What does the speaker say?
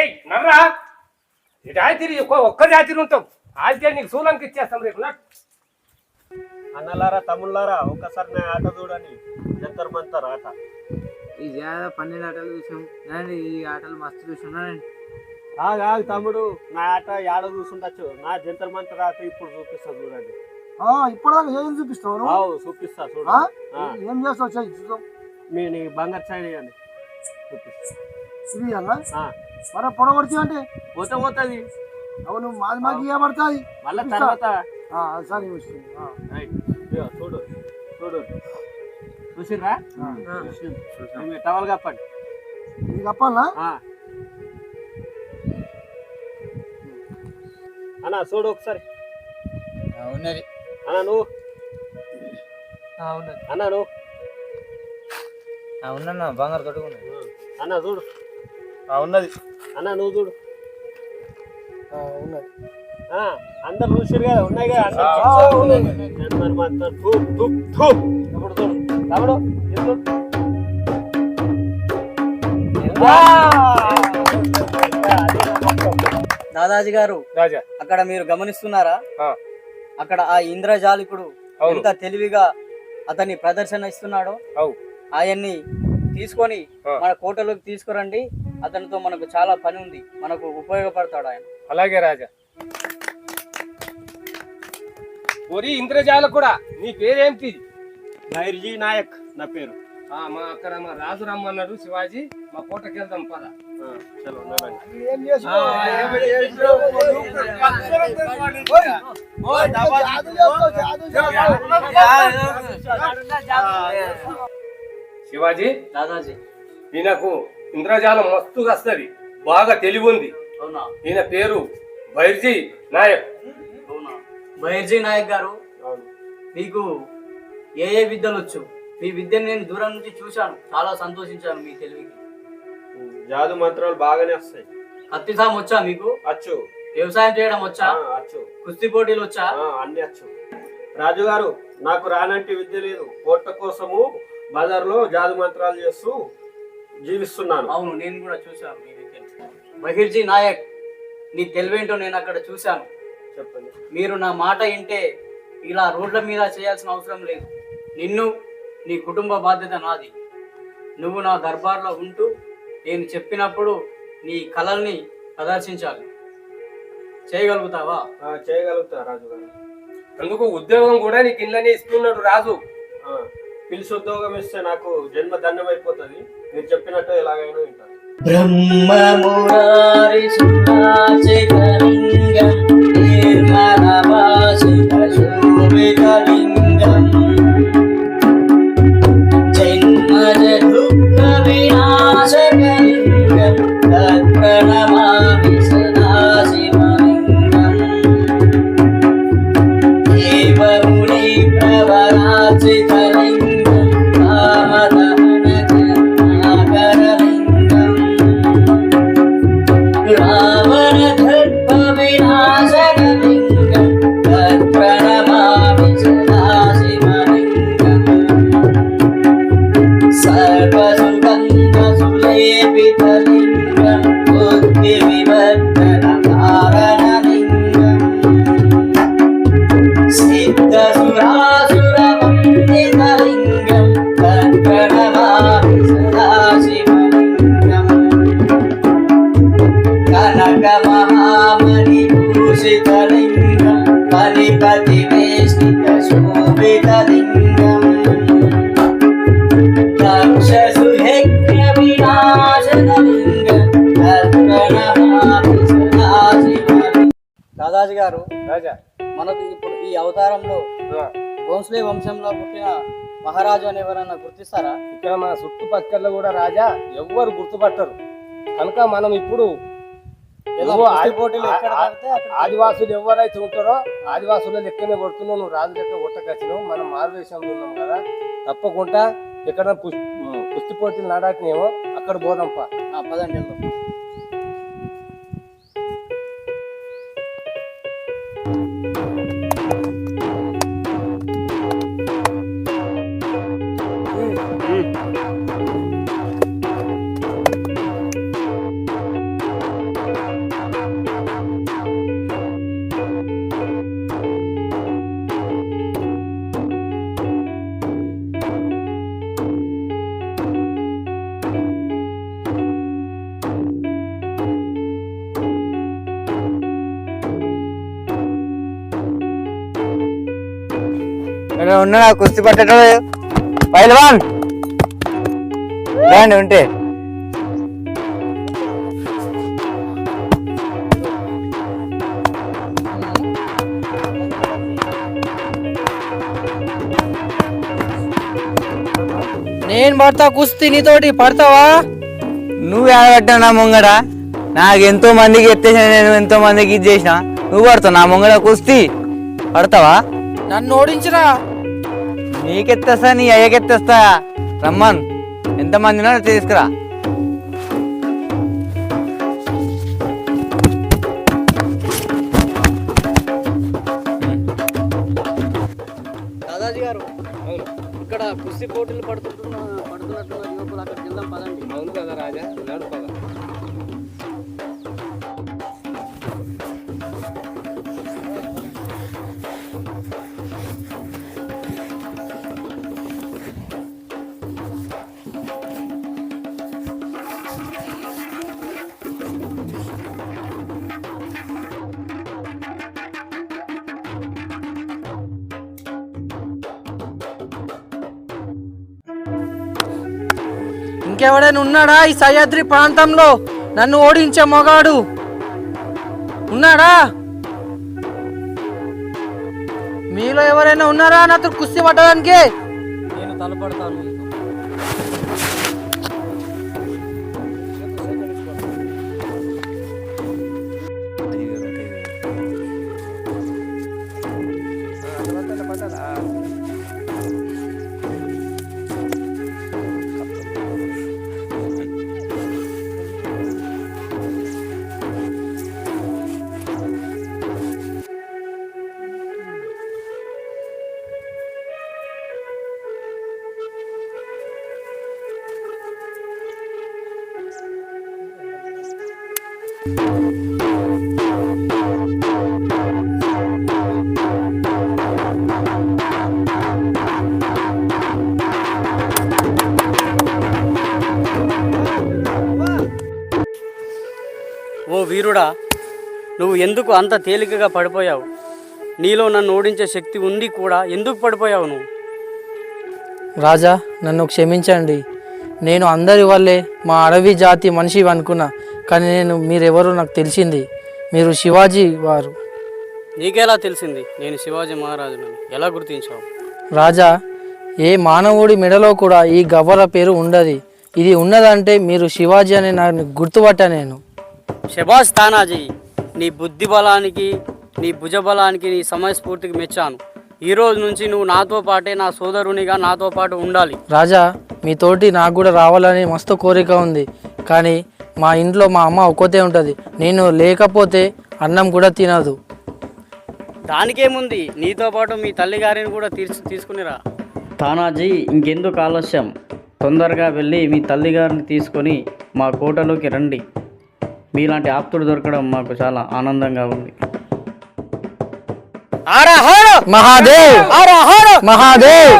ఏయ్ నర్రా జాతిరి ఒక్క జాతిరి ఉంటాం ఆల్తే నీకు సూలంకి ఇచ్చేస్తాం రేపు అన్నలారా తమ్ముళ్ళారా ఒక్కసారి నా ఆట చూడని జంతర్ మంతర్ ఆట. ఈ జాగా 12 ఆటలు చూసాం కానీ ఈ ఆటలు మస్తు చూస్తున్నానండి. ఆగు తమ్ముడు, నా ఆట ఏడ చూసుండొచ్చు. నా జంతర్ మంతర్ ఆట ఇప్పుడు చూపిస్తా చూడండి. ఇప్పుడు ఏం చూపిస్తావు? చూపిస్తా చూడ. ఏం చేస్తావు? చూద్దాం. మీ బంగారు సైడ్ ఇవ్వండి చూపిస్తా. ఇది అలా మరి పొడగొడితే అంటే పోతుంది. అవును మాది మాకు ఇవ్వబడుతుంది మళ్ళా తర్వాత సరే చూడు చూడు చూసిర్రా టవల్ కప్పండి. ఇది కప్పాలా అన్న చూడు ఒకసారి. ఉన్నది అన్న నువ్వు ఉన్నది అన్న నువ్వు ఉన్నా బంగారు తోట ఉన్నది. అన్న చూడు ఉన్నది. అన్న నువ్వు చూడు ఉన్నది. అందరు చూసిరు కదా ఉన్నాయి కదా. ఇప్పుడు చూడు తమ్ముడు దాదాజీ గారు రాజా అక్కడ మీరు గమనిస్తున్నారా? అక్కడ ఆ ఇంద్రజాలికుడు ఎంత తెలివిగా అతన్ని ప్రదర్శన ఇస్తున్నాడో. ఆయన్ని తీసుకొని మన కోటలోకి తీసుకురండి. అతనితో మనకు చాలా పని ఉంది, మనకు ఉపయోగపడతాడు ఆయన. అలాగే రాజా. ఒరి ఇంద్రజాల కూడా నీ పేరేంటి? భైర్జీ నాయక్ నా పేరు. మా అక్కడ మా రాజు రమ్మన్నాడు శివాజీ, మా కోటకి వెళ్దాం పద. చలో ఏం చేస్తున్నావు? శివాజీ దాదాజీ ఈయనకు ఇంద్రజాలం మస్తుగా వస్తుంది, బాగా తెలివి ఉంది. అవునా? ఈయన పేరు భైర్జీ నాయక్. అవునా? భైర్జీ నాయక్ గారు, మీకు ఏ ఏ విద్యలు వచ్చు? మీ విద్యను నేను దూరం నుంచి చూశాను, చాలా సంతోషించాను మీ తెలివికి. జాదు మంత్రాలు బాగానే వస్తాయి. కత్తి సాము వచ్చా మీకు? వచ్చు. వ్యవసాయం చేయడం వచ్చా? వచ్చు. కుస్తీ పోటీలు వచ్చా? అన్ని వచ్చు. రాజుగారు, నాకు రానంటి విద్య లేదు. కోట కోసము బజార్లో జాదు మంత్రాలు చేస్తూ జీవిస్తున్నాను. అవును, నేను కూడా చూశాను మీ విద్యను. బహిర్జీ నాయక్, నీ తెలివేంటో నేను అక్కడ చూశాను. చెప్పండి. మీరు నా మాట వింటే ఇలా రోడ్ల మీద చేయాల్సిన అవసరం లేదు. నిన్ను, నీ కుటుంబ బాధ్యత నాది. నువ్వు నా దర్బార్లో ఉంటూ నేను చెప్పినప్పుడు నీ కళల్ని ప్రదర్శించాలి. చేయగలుగుతావా? చేయగలుగుతా రాజుగారు. అందుకు ఉద్యోగం కూడా నీకు ఇళ్ళనే ఇస్తున్నాడు రాజు. పిలిచి ఉద్యోగం ఇస్తే నాకు జన్మ ధన్యం అయిపోతుంది. మీరు చెప్పినట్టు ఎలాగైనా వింటాను. దాదాజీ గారు, రాజా మనకు ఇప్పుడు ఈ అవతారంలో భోంస్లే వంశంలో పుట్టిన మహారాజు అని ఎవరన్నా గుర్తిస్తారా? ఇక్కడ మన చుట్టుపక్కల కూడా రాజా ఎవ్వరు గుర్తుపట్టరు. కనుక మనం ఇప్పుడు ఆదివాసులు ఎవరైతే ఉంటారో ఆదివాసుల లెక్కనే కొడుతున్నావు. నువ్వు రాజు లెక్క కొట్టకొచ్చినావు. మనం మారువేషంలో ఉన్నాం కదా, తప్పకుండా ఎక్కడ కుస్తీ పోటీలు నాడాకినేమో అక్కడ పోదాంపా. పదండి వెళ్దాం. ఉన్నా కుస్తీ పట్టడం పైల్వాన్ రండి ఉంటే నేను పడతా కుస్తీ నీతోటి పడతావా? నువ్వు ఏడబెట్టా నా ముంగడ నాకు ఎంతో మందికి ఎత్తేసిన నేను ఎంతో మందికి ఇది చేసిన నువ్వు పడతావు నా ముంగడ కుస్తీ పడతావా? నన్ను ఓడించరా. నీకెత్తేస్తా నీ అయ్యకెత్తేస్తా రమ్మన్ ఎంతమందినో తీసుకురా. దాదాజీ గారు ఇక్కడ కుస్తీ పోటీలు పడుతున్నట్టున్న యువకులు అక్కడికి వెళ్దాం పదండి. అవును కదా రాజా, నడు పద. ఇంకెవడైనా ఉన్నాడా ఈ సహ్యాద్రి ప్రాంతంలో నన్ను ఓడించే మొగాడు ఉన్నాడా? మీలో ఎవరైనా ఉన్నారా నాతో కుస్తీ పట్టడానికి? నేను తలపడతాను. ఓ వీరుడా, నువ్వు ఎందుకు అంత తేలికగా పడిపోయావు? నీలో నన్ను ఓడించే శక్తి ఉండి కూడా ఎందుకు పడిపోయావు నువ్వు? రాజా, నన్ను క్షమించండి. నేను అందరి వల్లే మా అడవి జాతి మనిషి అనుకున్నా, కానీ మీరెవరో నాకు తెలిసింది. మీరు శివాజీ వారు. నీకెలా తెలిసింది నేను శివాజీ మహారాజునని? ఎలా గుర్తించావు? రాజా, ఏ మానవుడి మెడలో కూడా ఈ గవ్వల పేరు ఉండదు. ఇది ఉన్నదంటే మీరు శివాజీ అని నన్ను గుర్తుపట్టా నేను. శభాష్ తానాజీ, నీ బుద్ధి బలానికి, నీ భుజ బలానికి, నీ సమయస్ఫూర్తికి మెచ్చాను. ఈ రోజు నుంచి నువ్వు నాతో పాటే నా సోదరునిగా నాతో పాటు ఉండాలి. రాజా, మీతోటి నాకు కూడా రావాలని మస్తు కోరిక ఉంది, కానీ మా ఇంట్లో మా అమ్మ ఒక్కతే ఉంటుంది. నేను లేకపోతే అన్నం కూడా తినదు. దానికేముంది, నీతో పాటు మీ తల్లిగారిని కూడా తీసుకునిరా. తానాజీ, ఇంకెందుకు ఆలస్యం? తొందరగా వెళ్ళి మీ తల్లిగారిని తీసుకొని మా కోటలోకి రండి. మీలాంటి ఆప్తుడు దొరకడం మాకు చాలా ఆనందంగా ఉంది. మహాదేవ్, మహాదేవ్.